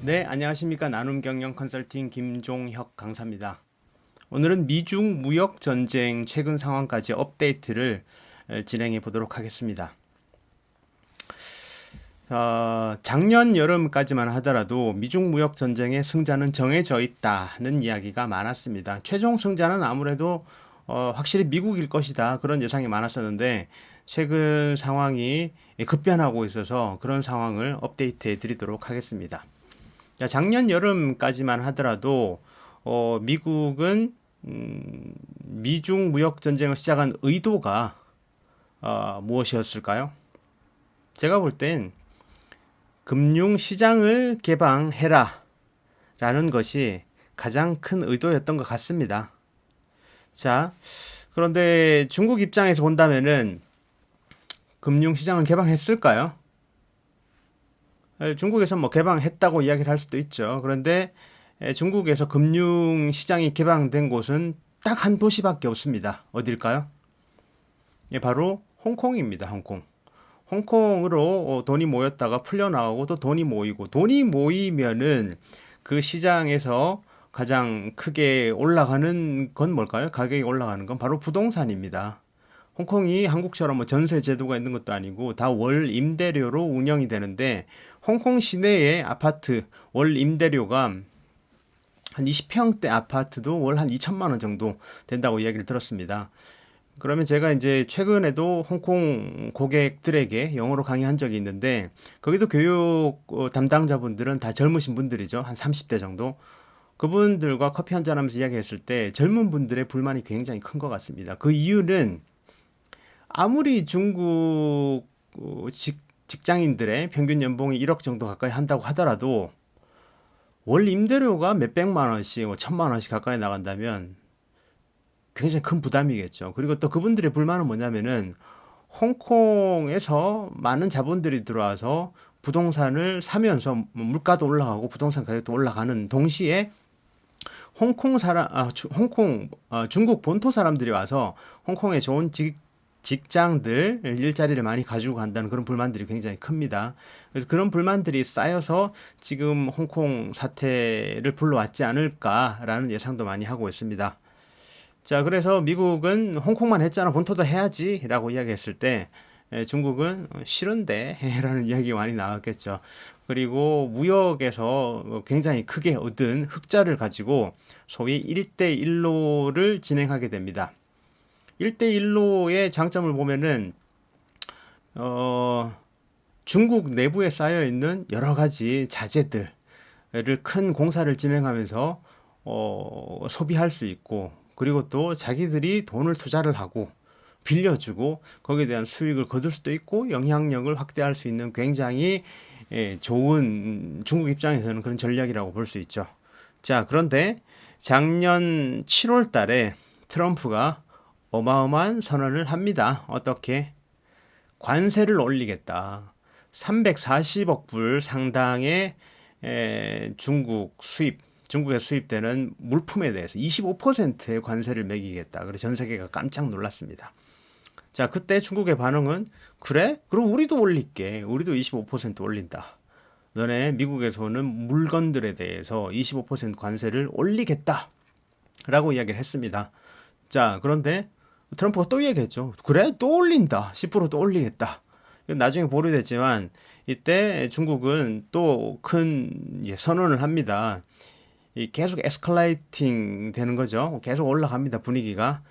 네, 안녕하십니까. 나눔 경영 컨설팅 김종혁 강사입니다. 오늘은 미중 무역 전쟁 최근 상황까지 업데이트를 진행해 보도록 하겠습니다. 작년 여름까지만 하더라도 미중 무역 전쟁의 승자는 정해져 있다는 이야기가 많았습니다. 최종 승자는 아무래도 확실히 미국일 것이다. 그런 예상이 많았었는데 최근 상황이 급변하고 있어서 그런 상황을 업데이트해 드리도록 하겠습니다. 작년 여름까지만 하더라도 미국은 미중 무역 전쟁을 시작한 의도가 무엇이었을까요? 제가 볼 땐 금융 시장을 개방해라 라는 것이 가장 큰 의도였던 것 같습니다. 자, 그런데 중국 입장에서 본다면은 금융 시장을 개방했을까요? 중국에서 뭐 개방했다고 이야기를 할 수도 있죠. 그런데 중국에서 금융 시장이 개방된 곳은 딱 한 도시밖에 없습니다. 어딜까요? 예, 바로 홍콩입니다. 홍콩. 홍콩으로 돈이 모였다가 풀려나가고 또 돈이 모이고 돈이 모이면은 그 시장에서 가장 크게 올라가는 건 뭘까요? 가격이 올라가는 건 바로 부동산입니다. 홍콩이 한국처럼 뭐 전세 제도가 있는 것도 아니고 다 월 임대료로 운영이 되는데 홍콩 시내의 아파트 월 임대료가 한 20평대 아파트도 월 한 2천만 원 정도 된다고 이야기를 들었습니다. 그러면 제가 이제 최근에도 홍콩 고객들에게 영어로 강의한 적이 있는데 거기도 교육 담당자분들은 다 젊으신 분들이죠. 한 30대 정도. 그분들과 커피 한잔 하면서 이야기했을 때 젊은 분들의 불만이 굉장히 큰 것 같습니다. 그 이유는 아무리 중국 직장인들의 평균 연봉이 1억 정도 가까이 한다고 하더라도 월 임대료가 몇백만 원씩, 뭐 천만 원씩 가까이 나간다면 굉장히 큰 부담이겠죠. 그리고 또 그분들의 불만은 뭐냐면은 홍콩에서 많은 자본들이 들어와서 부동산을 사면서 물가도 올라가고 부동산 가격도 올라가는 동시에 중국 본토 사람들이 와서 홍콩에 좋은 직장들, 일자리를 많이 가지고 간다는 그런 불만들이 굉장히 큽니다. 그래서 그런 불만들이 쌓여서 지금 홍콩 사태를 불러왔지 않을까라는 예상도 많이 하고 있습니다. 자, 그래서 미국은 홍콩만 했잖아, 본토도 해야지라고 이야기했을 때 중국은 싫은데 라는 이야기가 많이 나왔겠죠. 그리고 무역에서 굉장히 크게 얻은 흑자를 가지고 소위 1대1로를 진행하게 됩니다. 1대1로의 장점을 보면은 중국 내부에 쌓여 있는 여러 가지 자재들을 큰 공사를 진행하면서 소비할 수 있고 그리고 또 자기들이 돈을 투자를 하고 빌려주고 거기에 대한 수익을 거둘 수도 있고 영향력을 확대할 수 있는 굉장히 좋은 중국 입장에서는 그런 전략이라고 볼 수 있죠. 자, 그런데 작년 7월 달에 트럼프가 어마어마한 선언을 합니다. 어떻게? 관세를 올리겠다. 340억 불 상당의 중국에 수입되는 물품에 대해서 25%의 관세를 매기겠다. 그래서 전 세계가 깜짝 놀랐습니다. 자, 그때 중국의 반응은 그래? 그럼 우리도 올릴게. 우리도 25% 올린다. 너네 미국에서 오는 물건들에 대해서 25% 관세를 올리겠다. 라고 이야기를 했습니다. 자, 그런데 트럼프가 또 얘기했죠. 그래? 또 올린다. 10%또 올리겠다. 나중에 보류됐지만 이때 중국은 또 큰 선언을 합니다. 계속 에스컬레이팅 되는 거죠. 계속 올라갑니다. 분위기가.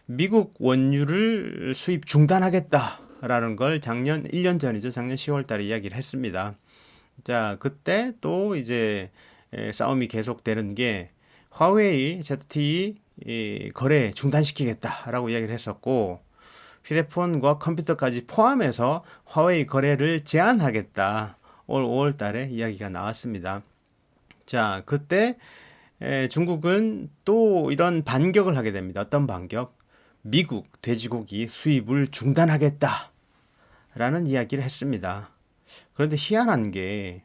미국 원유를 수입 중단하겠다라는 걸 작년 1년 전이죠. 작년 10월 달에 이야기를 했습니다. 자, 그때 또 이제 싸움이 계속되는 게 화웨이 ZTE 거래 중단시키겠다라고 이야기를 했었고 휴대폰과 컴퓨터까지 포함해서 화웨이 거래를 제한하겠다. 올 5월 달에 이야기가 나왔습니다. 자, 그때 중국은 또 이런 반격을 하게 됩니다. 어떤 반격? 미국 돼지고기 수입을 중단하겠다라는 이야기를 했습니다. 그런데 희한한 게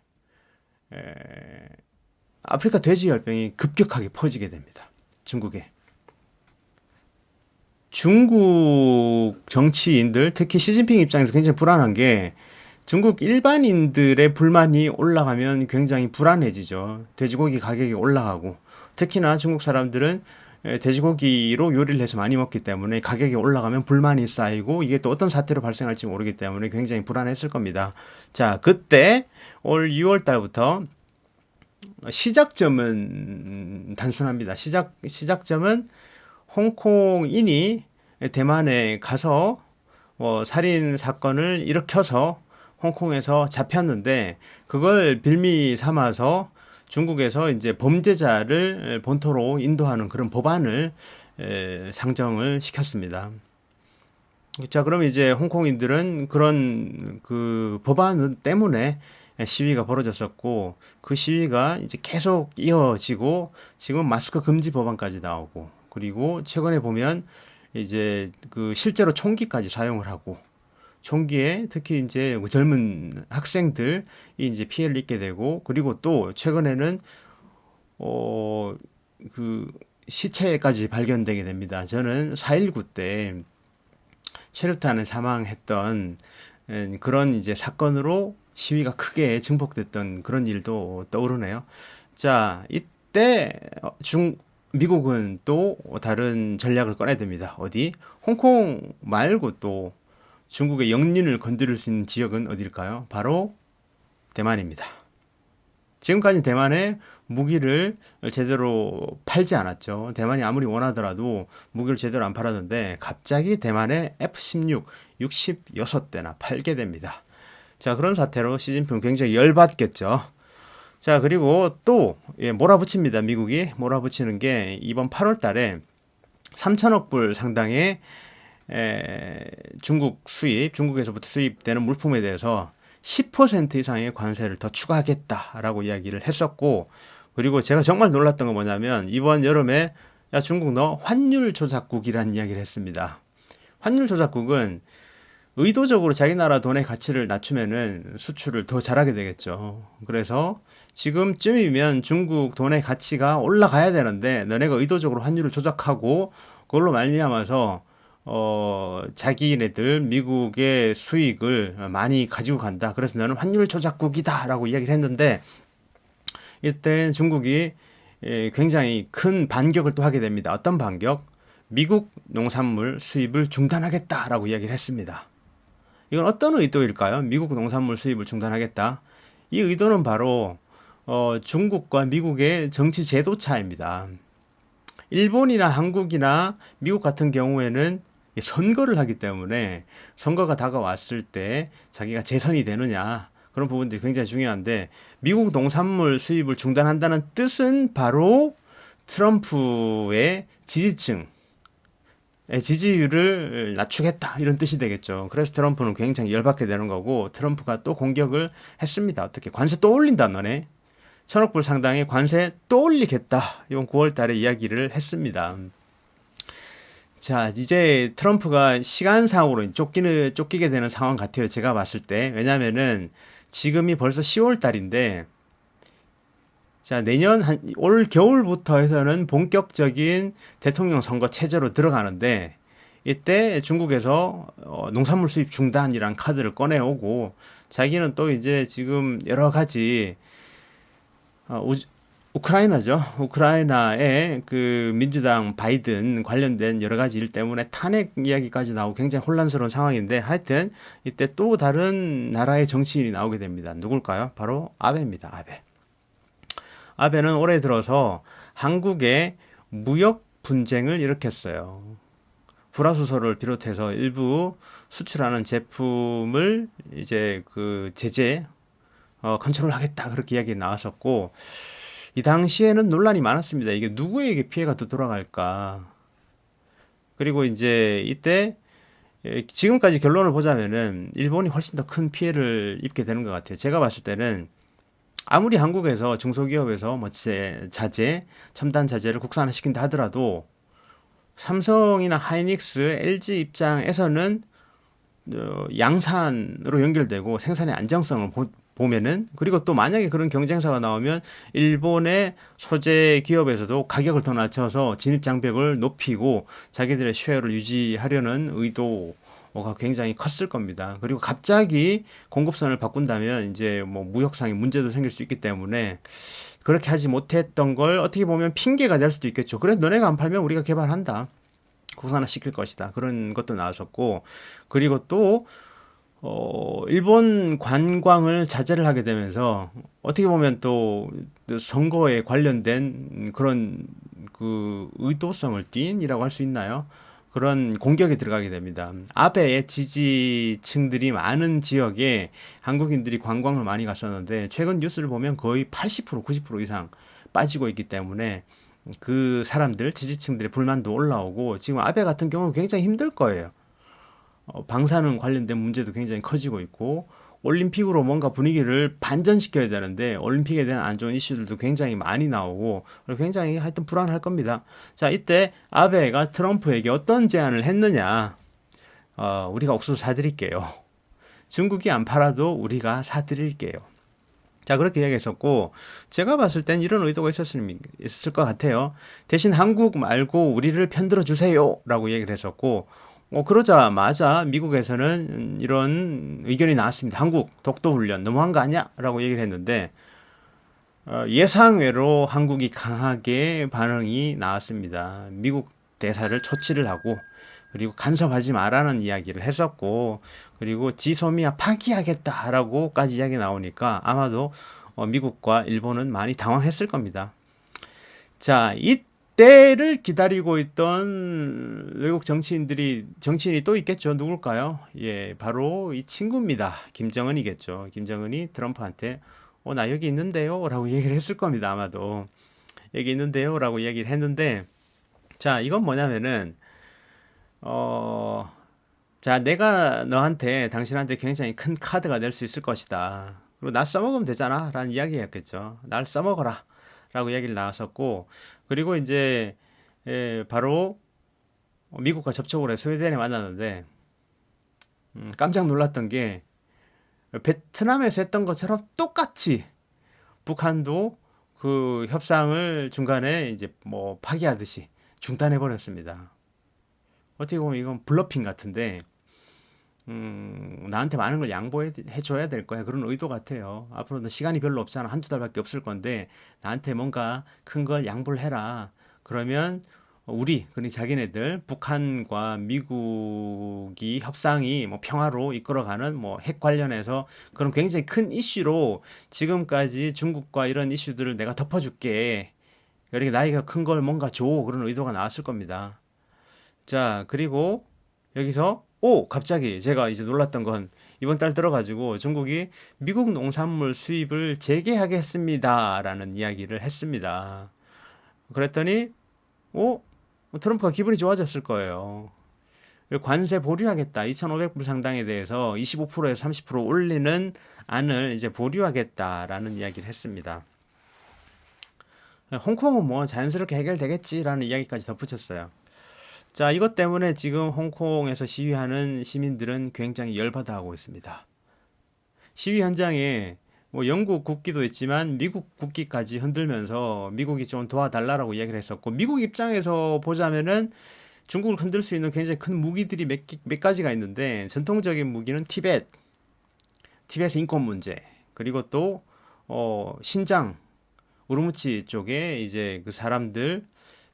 아프리카 돼지열병이 급격하게 퍼지게 됩니다. 중국에. 중국 정치인들, 특히 시진핑 입장에서 굉장히 불안한 게 중국 일반인들의 불만이 올라가면 굉장히 불안해지죠. 돼지고기 가격이 올라가고 특히나 중국 사람들은 돼지고기로 요리를 해서 많이 먹기 때문에 가격이 올라가면 불만이 쌓이고 이게 또 어떤 사태로 발생할지 모르기 때문에 굉장히 불안했을 겁니다. 자, 그때 올 6월 달부터 시작점은 단순합니다. 시작점은 홍콩인이 대만에 가서 살인 사건을 일으켜서 홍콩에서 잡혔는데 그걸 빌미 삼아서 중국에서 이제 범죄자를 본토로 인도하는 그런 법안을 상정을 시켰습니다. 자, 그럼 이제 홍콩인들은 그런 그 법안 때문에 시위가 벌어졌었고 그 시위가 이제 계속 이어지고 지금 마스크 금지 법안까지 나오고 그리고 최근에 보면 이제 그 실제로 총기까지 사용을 하고 총기에 특히 이제 젊은 학생들이 이제 피해를 입게 되고 그리고 또 최근에는 그 시체까지 발견되게 됩니다. 저는 4.19 때 최루탄을 사망했던 그런 이제 사건으로 시위가 크게 증폭됐던 그런 일도 떠오르네요. 자, 이때 미국은 또 다른 전략을 꺼내야 됩니다. 어디? 홍콩 말고 또 중국의 영린을 건드릴 수 있는 지역은 어딜까요? 바로 대만입니다. 지금까지 대만에 무기를 제대로 팔지 않았죠. 대만이 아무리 원하더라도 무기를 제대로 안 팔았는데 갑자기 대만에 F-16 66대나 팔게 됩니다. 자, 그런 사태로 시진핑 굉장히 열받겠죠. 자, 그리고 또 몰아붙입니다. 미국이 몰아붙이는 게 이번 8월 달에 3천억 불 상당의 중국에서부터 수입되는 물품에 대해서 10% 이상의 관세를 더 추가하겠다라고 이야기를 했었고, 그리고 제가 정말 놀랐던 건 뭐냐면 이번 여름에 야 중국 너 환율 조작국이라는 이야기를 했습니다. 환율 조작국은 의도적으로 자기 나라 돈의 가치를 낮추면은 수출을 더 잘하게 되겠죠. 그래서 지금쯤이면 중국 돈의 가치가 올라가야 되는데 너네가 의도적으로 환율을 조작하고 그걸로 말미암아서 자기네들 미국의 수익을 많이 가지고 간다. 그래서 너는 환율 조작국이다라고 이야기를 했는데 이때 중국이 굉장히 큰 반격을 또 하게 됩니다. 어떤 반격? 미국 농산물 수입을 중단하겠다라고 이야기를 했습니다. 이건 어떤 의도일까요? 미국 농산물 수입을 중단하겠다. 이 의도는 바로 중국과 미국의 정치 제도 차입니다. 일본이나 한국이나 미국 같은 경우에는 선거를 하기 때문에 선거가 다가왔을 때 자기가 재선이 되느냐 그런 부분들이 굉장히 중요한데 미국 농산물 수입을 중단한다는 뜻은 바로 트럼프의 지지층 지지율을 낮추겠다 이런 뜻이 되겠죠. 그래서 트럼프는 굉장히 열받게 되는 거고 트럼프가 또 공격을 했습니다. 어떻게 관세 또 올린다 너네. 1,000억 불 상당의 관세 또 올리겠다. 이번 9월 달에 이야기를 했습니다. 자, 이제 트럼프가 시간상으로 쫓기게 되는 상황 같아요. 제가 봤을 때. 왜냐면은 지금이 벌써 10월 달인데 자, 올 겨울부터 해서는 본격적인 대통령 선거 체제로 들어가는데 이때 중국에서 농산물 수입 중단이란 카드를 꺼내오고 자기는 또 이제 지금 여러 가지 우크라이나죠. 우크라이나의 그 민주당 바이든 관련된 여러 가지 일 때문에 탄핵 이야기까지 나오고 굉장히 혼란스러운 상황인데 하여튼 이때 또 다른 나라의 정치인이 나오게 됩니다. 누굴까요? 바로 아베입니다. 아베는 올해 들어서 한국에 무역 분쟁을 일으켰어요. 불화수소를 비롯해서 일부 수출하는 제품을 이제 그 제재 컨트롤하겠다 그렇게 이야기 나왔었고 이 당시에는 논란이 많았습니다. 이게 누구에게 피해가 또 돌아갈까? 그리고 이제 이때 지금까지 결론을 보자면은 일본이 훨씬 더 큰 피해를 입게 되는 것 같아요. 제가 봤을 때는 아무리 한국에서 중소기업에서 뭐 자재, 첨단 자재를 국산화시킨다 하더라도 삼성이나 하이닉스, LG 입장에서는 양산으로 연결되고 생산의 안정성을 보면은 그리고 또 만약에 그런 경쟁사가 나오면 일본의 소재 기업에서도 가격을 더 낮춰서 진입 장벽을 높이고 자기들의 쉐어를 유지하려는 의도 가 굉장히 컸을 겁니다. 그리고 갑자기 공급선을 바꾼다면 이제 뭐 무역상의 문제도 생길 수 있기 때문에 그렇게 하지 못했던 걸 어떻게 보면 핑계가 될 수도 있겠죠. 그래 너네가 안 팔면 우리가 개발한다. 국산화 시킬 것이다. 그런 것도 나왔었고 그리고 또 일본 관광을 자제를 하게 되면서 어떻게 보면 또 선거에 관련된 그런 그 의도성을 띈이라고 할 수 있나요? 그런 공격이 들어가게 됩니다. 아베의 지지층들이 많은 지역에 한국인들이 관광을 많이 갔었는데 최근 뉴스를 보면 거의 80% 90% 이상 빠지고 있기 때문에 그 사람들 지지층들의 불만도 올라오고 지금 아베 같은 경우는 굉장히 힘들 거예요. 방사능 관련된 문제도 굉장히 커지고 있고 올림픽으로 뭔가 분위기를 반전시켜야 되는데 올림픽에 대한 안 좋은 이슈들도 굉장히 많이 나오고 굉장히 하여튼 불안할 겁니다. 자, 이때 아베가 트럼프에게 어떤 제안을 했느냐? 우리가 옥수수 사드릴게요. 중국이 안 팔아도 우리가 사드릴게요. 자, 그렇게 이야기했었고, 제가 봤을 땐 이런 의도가 있었을 것 같아요. 대신 한국 말고 우리를 편들어 주세요. 라고 얘기를 했었고, 그러자마자 미국에서는 이런 의견이 나왔습니다. 한국 독도 훈련 너무한 거 아니야? 라고 얘기를 했는데, 예상외로 한국이 강하게 반응이 나왔습니다. 미국 대사를 초치를 하고, 그리고 간섭하지 말라는 이야기를 했었고, 그리고 지소미아 파기하겠다라고까지 이야기 나오니까 아마도 미국과 일본은 많이 당황했을 겁니다. 자, 이때를 기다리고 있던 외국 정치인이 또 있겠죠. 누굴까요? 예, 바로 이 친구입니다. 김정은이겠죠. 김정은이 트럼프한테 나 여기 있는데요. 라고 얘기를 했을 겁니다. 아마도. 여기 있는데요. 라고 얘기를 했는데, 자, 이건 뭐냐면은, 어, 자, 내가 당신한테 굉장히 큰 카드가 될 수 있을 것이다. 그리고 나 써먹으면 되잖아. 라는 이야기였겠죠. 날 써먹어라. 라고 이야기를 나왔었고, 그리고 이제, 바로 미국과 접촉을 해 스웨덴에 만났는데, 깜짝 놀랐던 게, 베트남에서 했던 것처럼 똑같이 북한도 그 협상을 중간에 이제 뭐 파기하듯이 중단해 버렸습니다. 어떻게 보면 이건 블러핑 같은데, 나한테 많은 걸 양보해 줘야 될 거야. 그런 의도 같아요. 앞으로는 시간이 별로 없잖아. 한두 달밖에 없을 건데, 나한테 뭔가 큰 걸 양보를 해라. 그러면 그러니 자기네들, 북한과 미국이 협상이 뭐 평화로 이끌어가는 뭐 핵 관련해서 그런 굉장히 큰 이슈로 지금까지 중국과 이런 이슈들을 내가 덮어줄게. 이렇게 나이가 큰 걸 뭔가 줘. 그런 의도가 나왔을 겁니다. 자, 그리고 여기서 갑자기 제가 이제 놀랐던 건 이번 달 들어가지고 중국이 미국 농산물 수입을 재개하겠습니다라는 이야기를 했습니다. 그랬더니 오, 트럼프가 기분이 좋아졌을 거예요. 관세 보류하겠다. 2,500불 상당에 대해서 25%에서 30% 올리는 안을 이제 보류하겠다라는 이야기를 했습니다. 홍콩은 뭐 자연스럽게 해결되겠지라는 이야기까지 덧붙였어요. 자, 이것 때문에 지금 홍콩에서 시위하는 시민들은 굉장히 열받아하고 있습니다. 시위 현장에 뭐 영국 국기도 있지만 미국 국기까지 흔들면서 미국이 좀 도와달라고 이야기를 했었고 미국 입장에서 보자면은 중국을 흔들 수 있는 굉장히 큰 무기들이 몇 가지가 있는데 전통적인 무기는 티벳의 인권 문제 그리고 또 신장 우르무치 쪽에 이제 그 사람들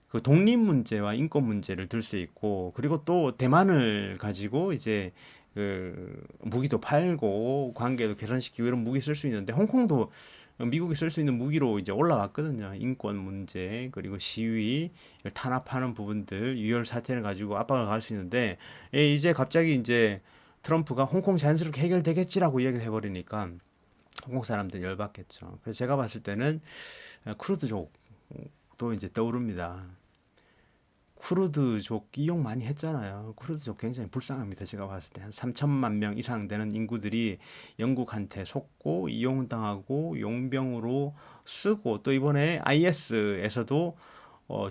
그 독립 문제와 인권 문제를 들 수 있고 그리고 또 대만을 가지고 이제 그 무기도 팔고 관계도 개선시키고 이런 무기 쓸 수 있는데 홍콩도 미국이 쓸 수 있는 무기로 이제 올라왔거든요. 인권 문제 그리고 시위 탄압하는 부분들 유혈 사태를 가지고 압박을 가할 수 있는데 이제 갑자기 이제 트럼프가 홍콩 자연스럽게 해결되겠지라고 이야기를 해버리니까 홍콩 사람들 열받겠죠. 그래서 제가 봤을 때는 쿠르드족도 이제 떠오릅니다. 쿠르드족 이용 많이 했잖아요. 쿠르드족 굉장히 불쌍합니다. 제가 봤을 때 한 3천만 명 이상 되는 인구들이 영국한테 속고 이용당하고 용병으로 쓰고 또 이번에 IS에서도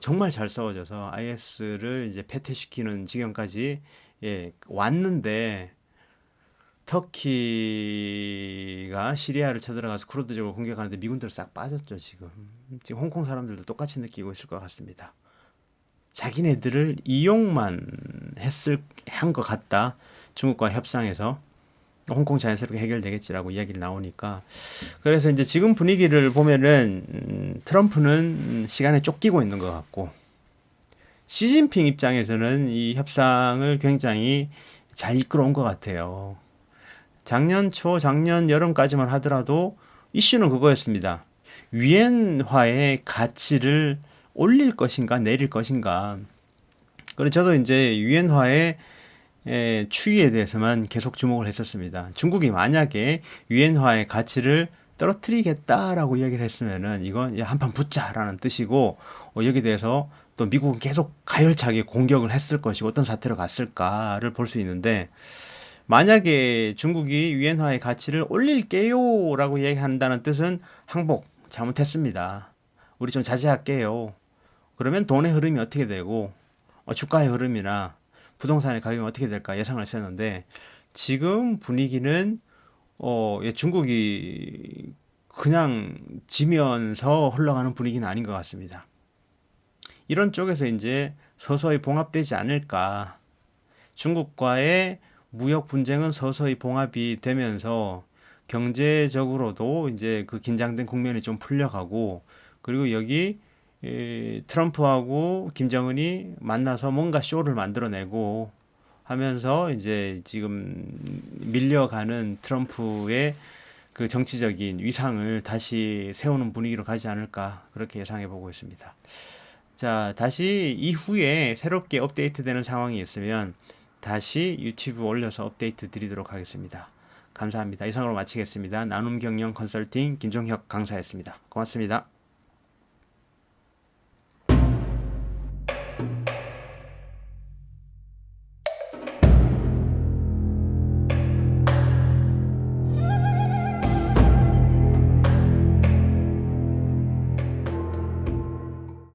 정말 잘 싸워져서 IS를 이제 패퇴시키는 지경까지 왔는데 터키가 시리아를 쳐들어가서 쿠르드족을 공격하는데 미군들 싹 빠졌죠, 지금. 지금 홍콩 사람들도 똑같이 느끼고 있을 것 같습니다. 자기네들을 이용만 한 것 같다. 중국과 협상에서 홍콩 자연스럽게 해결되겠지라고 이야기를 나오니까 그래서 이제 지금 분위기를 보면은 트럼프는 시간에 쫓기고 있는 것 같고 시진핑 입장에서는 이 협상을 굉장히 잘 이끌어온 것 같아요. 작년 초, 작년 여름까지만 하더라도 이슈는 그거였습니다. 유엔화의 가치를 올릴 것인가 내릴 것인가. 그래서 저도 이제 유엔화의 추이에 대해서만 계속 주목을 했었습니다. 중국이 만약에 유엔화의 가치를 떨어뜨리겠다라고 이야기를 했으면은 이건 한판 붙자라는 뜻이고 여기에 대해서 또 미국은 계속 가열차게 공격을 했을 것이고 어떤 사태로 갔을까를 볼 수 있는데 만약에 중국이 유엔화의 가치를 올릴게요라고 이야기한다는 뜻은 항복 잘못했습니다. 우리 좀 자제할게요. 그러면 돈의 흐름이 어떻게 되고 주가의 흐름이나 부동산의 가격이 어떻게 될까 예상을 했었는데 지금 분위기는 중국이 그냥 지면서 흘러가는 분위기는 아닌 것 같습니다. 이런 쪽에서 이제 서서히 봉합되지 않을까. 중국과의 무역 분쟁은 서서히 봉합이 되면서 경제적으로도 이제 그 긴장된 국면이 좀 풀려가고 그리고 여기 트럼프하고 김정은이 만나서 뭔가 쇼를 만들어내고 하면서 이제 지금 밀려가는 트럼프의 그 정치적인 위상을 다시 세우는 분위기로 가지 않을까 그렇게 예상해 보고 있습니다. 자, 다시 이후에 새롭게 업데이트되는 상황이 있으면 다시 유튜브 올려서 업데이트 드리도록 하겠습니다. 감사합니다. 이상으로 마치겠습니다. 나눔경영 컨설팅 김종혁 강사였습니다. 고맙습니다.